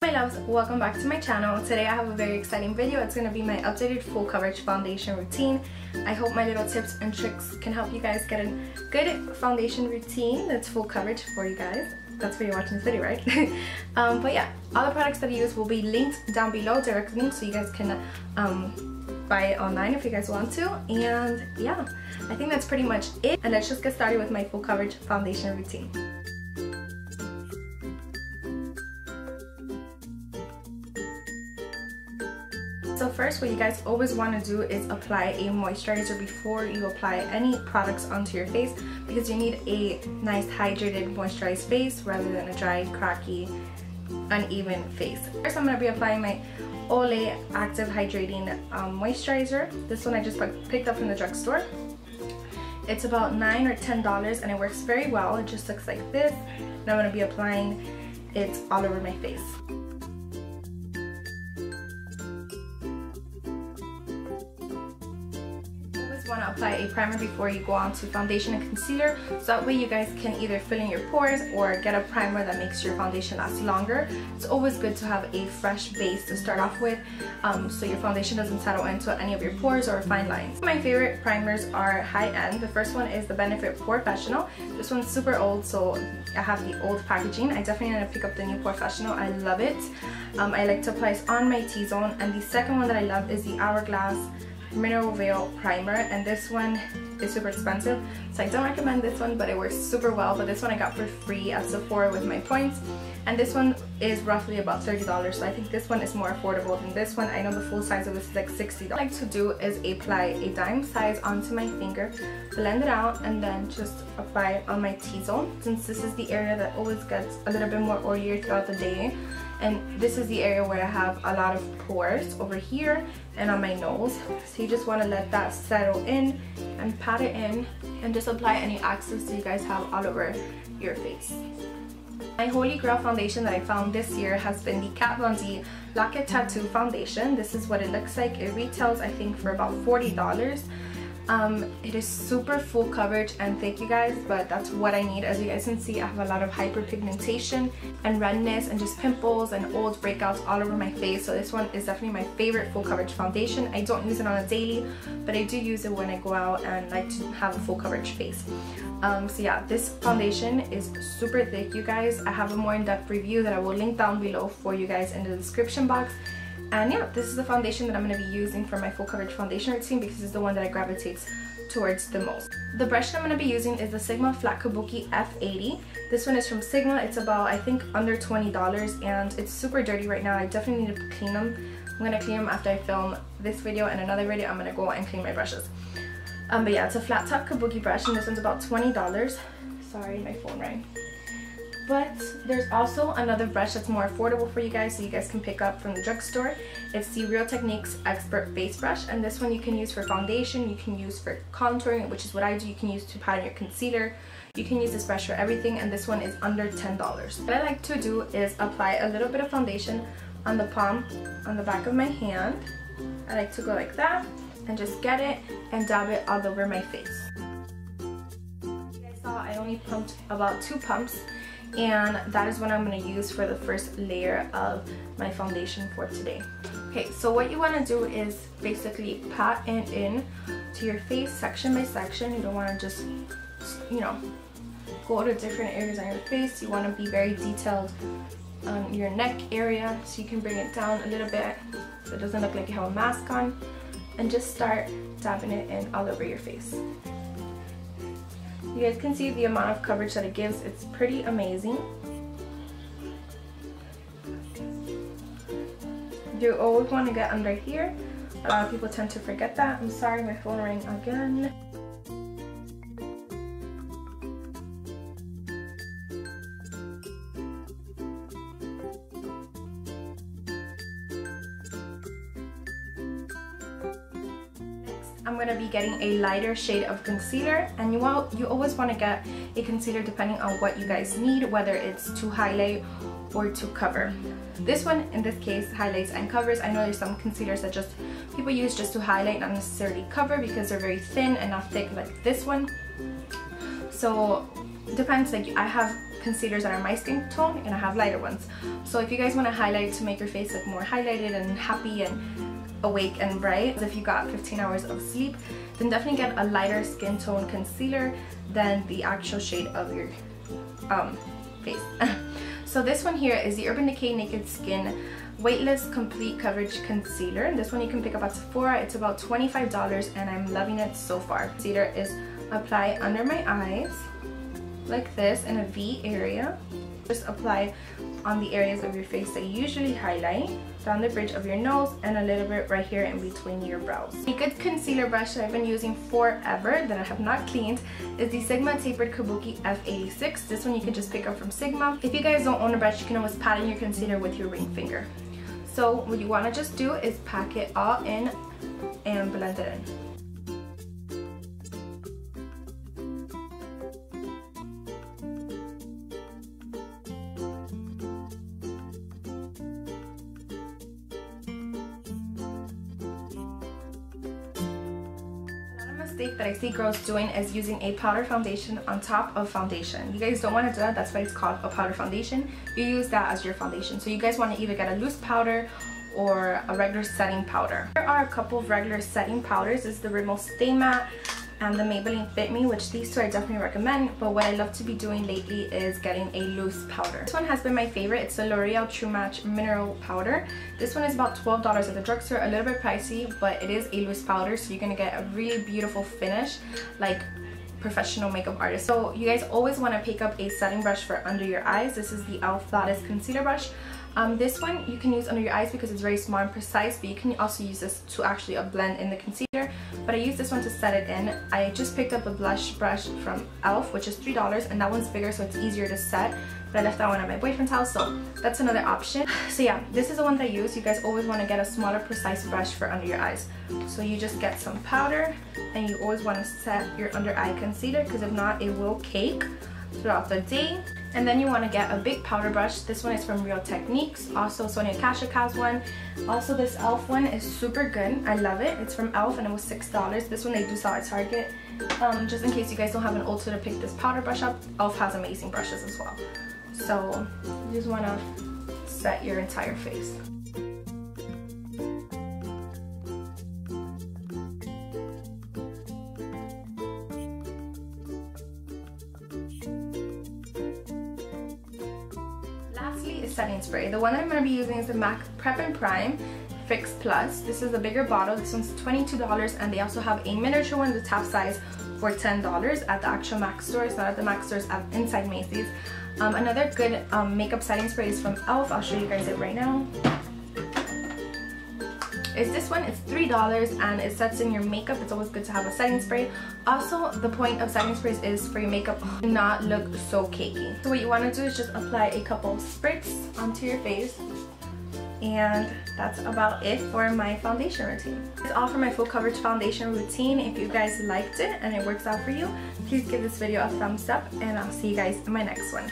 My loves, welcome back to my channel. Today I have a very exciting video. It's going to be my updated full coverage foundation routine. I hope my little tips and tricks can help you guys get a good foundation routine that's full coverage for you guys. That's why you're watching this video, right? But yeah, all the products that I use will be linked down below, direct links, so you guys can buy it online if you guys want to. And yeah, I think that's pretty much it. And let's just get started with my full coverage foundation routine. So first, what you guys always want to do is apply a moisturizer before you apply any products onto your face, because you need a nice hydrated moisturized face rather than a dry, cracky, uneven face. First, I'm going to be applying my Olay Active Hydrating Moisturizer. This one I just picked up from the drugstore. It's about $9 or $10 and it works very well. It just looks like this, and I'm going to be applying it all over my face. Want to apply a primer before you go on to foundation and concealer, so that way you guys can either fill in your pores or get a primer that makes your foundation last longer. It's always good to have a fresh base to start off with, so your foundation doesn't settle into any of your pores or fine lines. My favorite primers are high-end. The first one is the Benefit Porfessional. This one's super old, so I have the old packaging. I definitely need to pick up the new Porfessional. I love it. I like to apply it on my T-zone. And the second one that I love is the Hourglass Mineral Veil Primer, and this one is super expensive, so I don't recommend this one, but it works super well. But this one I got for free at Sephora with my points, and this one is roughly about $30, so I think this one is more affordable than this one. I know the full size of this is like $60. What I like to do is apply a dime size onto my finger, blend it out, and then just apply it on my T-zone, since this is the area that always gets a little bit more oilier throughout the day. And this is the area where I have a lot of pores, over here and on my nose. So you just want to let that settle in and pat it in, and just apply any excess that you guys have all over your face. My holy grail foundation that I found this year has been the Kat Von D Lock It Tattoo Foundation. This is what it looks like. It retails, I think, for about $40. It is super full coverage and thick, you guys, but that's what I need. As you guys can see, I have a lot of hyperpigmentation and redness and just pimples and old breakouts all over my face, so this one is definitely my favorite full coverage foundation. I don't use it on a daily, but I do use it when I go out and like to have a full coverage face. So yeah, this foundation is super thick, you guys. I have a more in-depth review that I will link down below for you guys in the description box. And yeah, this is the foundation that I'm going to be using for my full coverage foundation routine, because it's the one that I gravitate towards the most. The brush that I'm going to be using is the Sigma Flat Kabuki F80. This one is from Sigma. It's about, I think, under $20, and it's super dirty right now. I definitely need to clean them. I'm going to clean them after I film this video, and another video I'm going to go and clean my brushes. But yeah, it's a flat top Kabuki brush, and this one's about $20. Sorry, my phone rang. But there's also another brush that's more affordable for you guys, so you guys can pick up from the drugstore. It's the Real Techniques Expert Face Brush, and this one you can use for foundation, you can use for contouring, which is what I do. You can use to pat on your concealer. You can use this brush for everything, and this one is under $10. What I like to do is apply a little bit of foundation on the palm, on the back of my hand. I like to go like that and just get it and dab it all over my face. You guys saw I only pumped about 2 pumps. And that is what I'm going to use for the first layer of my foundation for today. Okay, so what you want to do is basically pat it in to your face section by section. You don't want to just, you know, go to different areas on your face. You want to be very detailed on your neck area, so you can bring it down a little bit so it doesn't look like you have a mask on, and just start dabbing it in all over your face. You guys can see the amount of coverage that it gives. It's pretty amazing. You always want to get under here. A lot of people tend to forget that. I'm sorry, my phone rang again. I'm going to be getting a lighter shade of concealer, and you always want to get a concealer depending on what you guys need, whether it's to highlight or to cover. This one, in this case, highlights and covers. I know there's some concealers that just people use just to highlight, not necessarily cover, because they're very thin and not thick like this one. So depends. Like, I have concealers that are my skin tone, and I have lighter ones. So if you guys want to highlight to make your face look more highlighted and happy and awake and bright, if you got 15 hours of sleep, then definitely get a lighter skin tone concealer than the actual shade of your face. So this one here is the Urban Decay Naked Skin Weightless Complete Coverage Concealer. This one you can pick up at Sephora. It's about $25 and I'm loving it so far. Concealer is apply under my eyes like this in a V area. Just apply on the areas of your face that you usually highlight, down the bridge of your nose, and a little bit right here in between your brows. A good concealer brush that I've been using forever that I have not cleaned is the Sigma Tapered Kabuki F86. This one you can just pick up from Sigma. If you guys don't own a brush, you can always pat in your concealer with your ring finger. So what you want to just do is pack it all in and blend it in. Mistake that I see girls doing is using a powder foundation on top of foundation. You guys don't want to do that. That's why it's called a powder foundation. You use that as your foundation. So you guys want to either get a loose powder or a regular setting powder. There are a couple of regular setting powders. This is the Rimmel Stay Matte and the Maybelline Fit Me, which these two I definitely recommend, but what I love to be doing lately is getting a loose powder. This one has been my favorite. It's the L'Oreal True Match Mineral Powder. This one is about $12 at the drugstore, a little bit pricey, but it is a loose powder, so you're gonna get a really beautiful finish, like professional makeup artist. So you guys always want to pick up a setting brush for under your eyes. This is the e.l.f. Flawless Concealer Brush. This one you can use under your eyes because it's very small and precise, but you can also use this to actually blend in the concealer. But I use this one to set it in. I just picked up a blush brush from e.l.f. which is $3, and that one's bigger so it's easier to set. But I left that one at my boyfriend's house, so that's another option. So yeah, this is the one that I use. You guys always want to get a smaller, precise brush for under your eyes. So you just get some powder, and you always want to set your under eye concealer because if not, it will cake throughout the day. And then you want to get a big powder brush. This one is from Real Techniques. Also, Sonia Kashuk has one. Also, this e.l.f. one is super good. I love it. It's from e.l.f. and it was $6. This one they do sell at Target. Just in case you guys don't have an Ulta to pick this powder brush up, e.l.f. has amazing brushes as well. So you just want to set your entire face. Setting spray. The one that I'm going to be using is the MAC Prep and Prime Fix Plus. This is the bigger bottle. This one's $22, and they also have a miniature one, the top size, for $10 at the actual MAC stores, not at the MAC stores, inside Macy's. Another good makeup setting spray is from e.l.f. I'll show you guys it right now. Is this one. It's $3 and it sets in your makeup. It's always good to have a setting spray. Also, the point of setting sprays is for your makeup to not look so cakey. So what you want to do is just apply a couple of spritz onto your face, and that's about it for my foundation routine. That's all for my full coverage foundation routine. If you guys liked it and it works out for you, please give this video a thumbs up, and I'll see you guys in my next one.